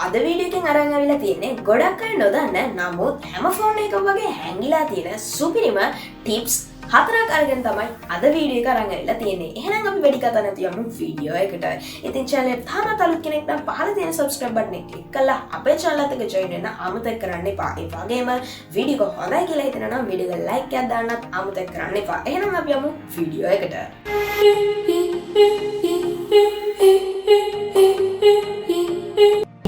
අද වීඩියෝ එකෙන් අරන් ආවිලා තියෙන්නේ ගොඩක් අය නොදන්න නමුත් හැම ෆෝන් එකක වගේ හැංගිලා තියෙන සුපිරිම ටිප්ස් හතරක් අරගෙන තමයි අද වීඩියෝ එක අරන් ආවිලා තියෙන්නේ. එහෙනම් අපි වැඩි කතා නැතුව යමු වීඩියෝ එකට. ඉතින් channel එක තාමත් අලුත් කෙනෙක් නම් පහළ තියෙන subscribe button එක click කරලා අපේ channel එකට join වෙන්න අමතක කරන්න එපා. ඒ වගේම වීඩියෝ එක හොඳයි කියලා හිතනවා නම් වීඩියෝ එක like එකක් දාන්නත් අමතක කරන්න එපා. එහෙනම් අපි යමු වීඩියෝ එකට.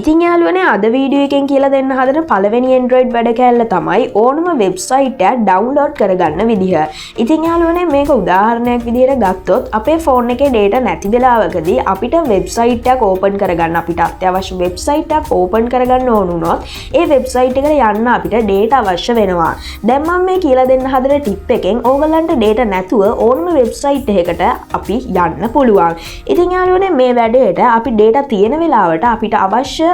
ඉතින් යාළුවනේ අද වීඩියෝ එකෙන් කියලා දෙන්න හදන පළවෙනි Android වැඩ කෑල්ල තමයි ඕනම වෙබ්සයිට් එකක් ඩවුන්ලෝඩ් කරගන්න විදිහ. ඉතින් යාළුවනේ මේක උදාහරණයක් විදිහට ගත්තොත් අපේ ෆෝන් එකේ data නැති වෙලාවකදී අපිට වෙබ්සයිට් එකක් ඕපන් කරගන්න අපිට අත්‍යවශ්‍ය වෙබ්සයිට් එකක් ඕපන් කරගන්න ඕන වුණොත් ඒ වෙබ්සයිට් එකට යන්න අපිට data අවශ්‍ය වෙනවා. දැන් මම මේ කියලා දෙන්න හදන ටිප් එකෙන් ඕගලන්ට data නැතුව ඕනම වෙබ්සයිට් එකකට අපි යන්න පුළුවන්. ඉතින් යාළුවනේ මේ වැඩේට අපි data තියෙන වෙලාවට අපිට අවශ්‍ය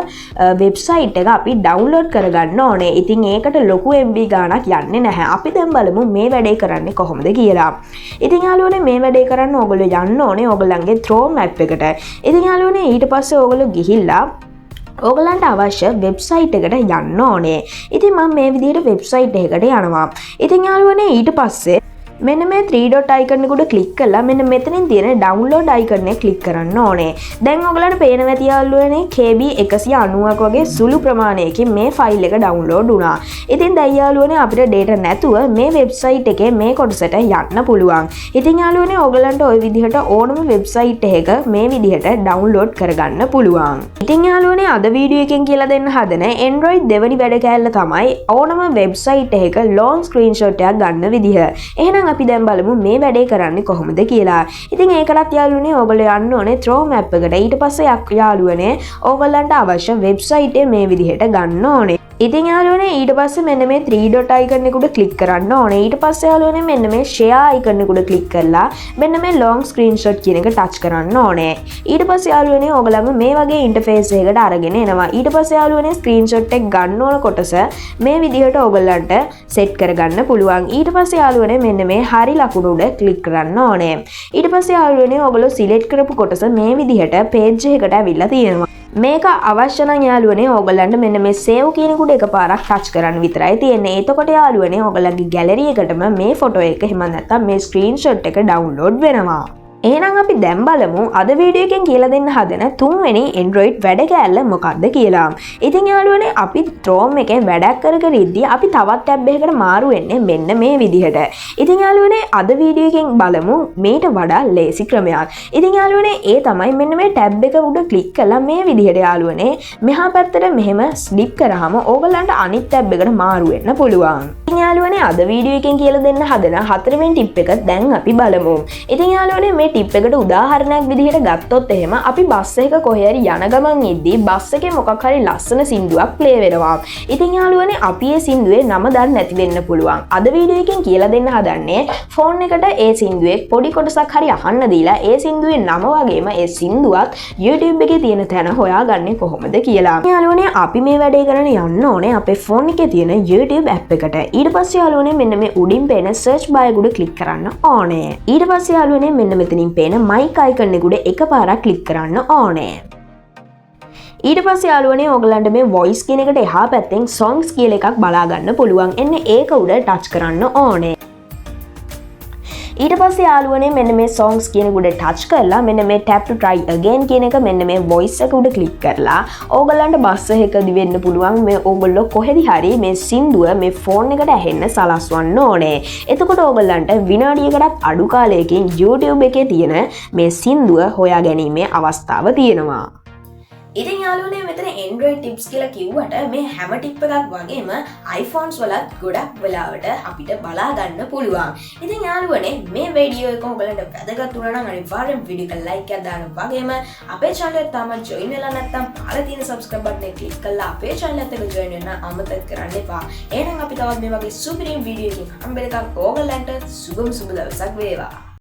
වෙබ්සයිට් එක අපි ඩවුන්ලෝඩ් කරගන්න ඕනේ. ඉතින් ඒකට ලොකු MB ගාණක් යන්නේ නැහැ. අපි දැන් බලමු මේ වැඩේ කරන්නේ කොහොමද කියලා. ඉතින් යාළුවනේ මේ වැඩේ කරන්න ඕගොල්ලෝ යන්න ඕනේ ඕගොල්ලන්ගේ Chrome app එකට. ඉතින් යාළුවනේ ඊට පස්සේ ඕගොල්ලෝ ගිහිල්ලා ඕගලන්ට අවශ්‍ය වෙබ්සයිට් එකට යන්න ඕනේ. ඉතින් මම මේ විදිහට වෙබ්සයිට් එකකට යනවා. ඉතින් යාළුවනේ ඊට පස්සේ මෙන්න මේ 3 dot icon එකට ක්ලික් කරලා මෙන්න මෙතනින් තියෙන download icon එක ක්ලික් කරන්න ඕනේ. දැන් ඔයගලන්ට පේනවා ඇති යාළුවනේ KB 190ක් වගේ සුළු ප්‍රමාණයකින් මේ ෆයිල් එක download වුණා. ඉතින් දැන් යාළුවනේ අපිට data නැතුව මේ වෙබ්සයිට් එකේ මේ කොටසට යන්න පුළුවන්. ඉතින් යාළුවනේ ඔයගලන්ට ওই විදිහට ඕනම වෙබ්සයිට් එකක මේ විදිහට download කරගන්න පුළුවන්. ඉතින් යාළුවනේ අද වීඩියෝ එකෙන් කියලා දෙන්න හදන Android දෙවනි වැඩ කෑල්ල තමයි ඕනම වෙබ්සයිට් එකක long screenshot එකක් ගන්න විදිහ. එහෙනම් අපි දැන් බලමු මේ වැඩේ කරන්නේ කොහොමද කියලා. ඉතින් ඒකටත් යාළුවනේ ඕගොල්ලෝ යන්න ඕනේ Chrome app එකට. ඊට පස්සේ යාළුවනේ ඕගොල්ලන්ට අවශ්‍ය වෙබ්සයිට් එක මේ විදිහට ගන්න ඕනේ. ඉතින් යාළුවනේ ඊට පස්සේ මෙන්න මේ 3 dot icon එකට ක්ලික් කරන්න ඕනේ. ඊට පස්සේ යාළුවනේ මෙන්න මේ share icon එකට ක්ලික් කරලා මෙන්න මේ long screenshot කියන එක ටච් කරන්න ඕනේ. ඊට පස්සේ යාළුවනේ ඕගලම මේ වගේ ඉන්ටර්ෆේස් එකකට අරගෙන එනවා. ඊට පස්සේ යාළුවනේ screenshot එක ගන්න ඕන කොටස මේ විදිහට ඕගලන්ට set කරගන්න පුළුවන්. ඊට පස්සේ යාළුවනේ මෙන්න මේ හරි ලකුණු උඩ ක්ලික් කරන්න ඕනේ. ඊට පස්සේ යාළුවනේ ඔයගොල්ලෝ සිලෙක්ට් කරපු කොටස මේ විදිහට page එකකට ඇවිල්ලා තියෙනවා. මේක අවශ්‍ය නම් යාළුවනේ ඕගොල්ලන්ට මෙන්න මේ save කියන කුඩ එකපාරක් ටච් කරන්න විතරයි තියෙන්නේ. එතකොට යාළුවනේ ඕගොල්ලන්ගේ gallery එකටම මේ ෆොටෝ එක එහෙම නැත්නම් මේ screenshot එක download වෙනවා. එහෙනම් අපි දැන් බලමු අද වීඩියෝ එකෙන් කියලා දෙන්න හදන තුන්වෙනි Android වැඩ කෑල්ල මොකක්ද කියලා. ඉතින් යාළුවනේ අපි Chrome එකේ වැඩක් කර කර ඉද්දී අපි තවත් ටැබ් එකකට මාරු වෙන්නේ මෙන්න මේ විදිහට. ඉතින් යාළුවනේ අද වීඩියෝ එකෙන් බලමු මේට වඩා ලේසි ක්‍රමයක්. ඉතින් යාළුවනේ ඒ තමයි මෙන්න මේ ටැබ් එක උඩ ක්ලික් කරලා මේ විදිහට යාළුවනේ මෙහා පැත්තට මෙහෙම ස්ලිප් කරාම ඕගලන්ට අනිත් ටැබ් එකට මාරු වෙන්න පුළුවන්. ඉතින් යාළුවනේ අද වීඩියෝ එකෙන් කියලා දෙන්න හදන හතරවෙනි ටිප් එක දැන් අපි බලමු. ඉතින් යාළුවනේ මේ ටිප් එකට උදාහරණයක් විදිහට ගත්තොත් එහෙම අපි බස් එක කොහේ හරි යන ගමන් ඉද්දී බස් එකේ මොකක් හරි ලස්සන සින්දුවක් ප්ලේ වෙනවා. ඉතින් යාළුවනේ අපි ඒ සින්දුවේ නම දන්නේ නැති වෙන්න පුළුවන්. අද වීඩියෝ එකෙන් කියලා දෙන්න හදන්නේ ෆෝන් එකට ඒ සින්දුවේ පොඩි කොටසක් හරි අහන්න දීලා ඒ සින්දුවේ නම වගේම ඒ සින්දුවත් YouTube එකේ තියෙන තැන හොයාගන්නේ කොහොමද කියලා. යාළුවනේ අපි මේ වැඩේ කරන්න යන්න ඕනේ අපේ ෆෝන් එකේ තියෙන YouTube app එකට. ඊට පස්සේ යාළුවනේ මෙන්න මේ උඩින් පේන search bar එක උඩ ක්ලික් කරන්න ඕනේ. ඊට පස්සේ යාළුවනේ මෙන්න මෙතනින් පේන mic icon එක උඩ එකපාරක් ක්ලික් කරන්න ඕනේ. ඊට පස්සේ යාළුවනේ ඕගලන්ට මේ voice කියන එකට එහා පැත්තෙන් songs කියලා එකක් බලා ගන්න පුළුවන්. එන්න ඒක උඩ ටච් කරන්න ඕනේ. ඊට පස්සේ යාළුවනේ මෙන්න මේ songs කියන එක උඩ ටච් කරලා මෙන්න මේ tap to try again කියන එක මෙන්න මේ voice එක උඩ ක්ලික් කරලා ඕගලන්ට බස් එකකදී වෙන්න පුළුවන් මේ ඕගොල්ලෝ කොහෙදි හරි මේ සින්දුව මේ ෆෝන් එකට ඇහෙන්න සලස්වන්න ඕනේ. එතකොට ඕගලන්ට විනාඩියකටත් අඩු කාලයකින් YouTube එකේ තියෙන මේ සින්දුව හොයා ගැනීමේ අවස්ථාව තියෙනවා. ඉතින් යාළුවනේ මෙතන Android tips කියලා කිව්වට මේ හැම ටිප් එකක් වගේම iPhones වලත් ගොඩක් වෙලාවට අපිට බලා ගන්න පුළුවන්. ඉතින් යාළුවනේ මේ වීඩියෝ එක ඔයගලන්ට වැදගත් වුණා නම් අනිවාර්යෙන් වීඩියෝ එක like එකක් දාන්න වගේම අපේ channel එකට තාම join වෙලා නැත්නම් පහළ තියෙන subscribe button එක click කරලා අපේ channel එකට join වෙන්න අමතක කරන්න එපා. එහෙනම් අපි තවත් මේ වගේ සුපිරිම වීඩියෝ එකකින් හම්බෙන්නකම් ඔයගලන්ට සුබ දවසක් වේවා.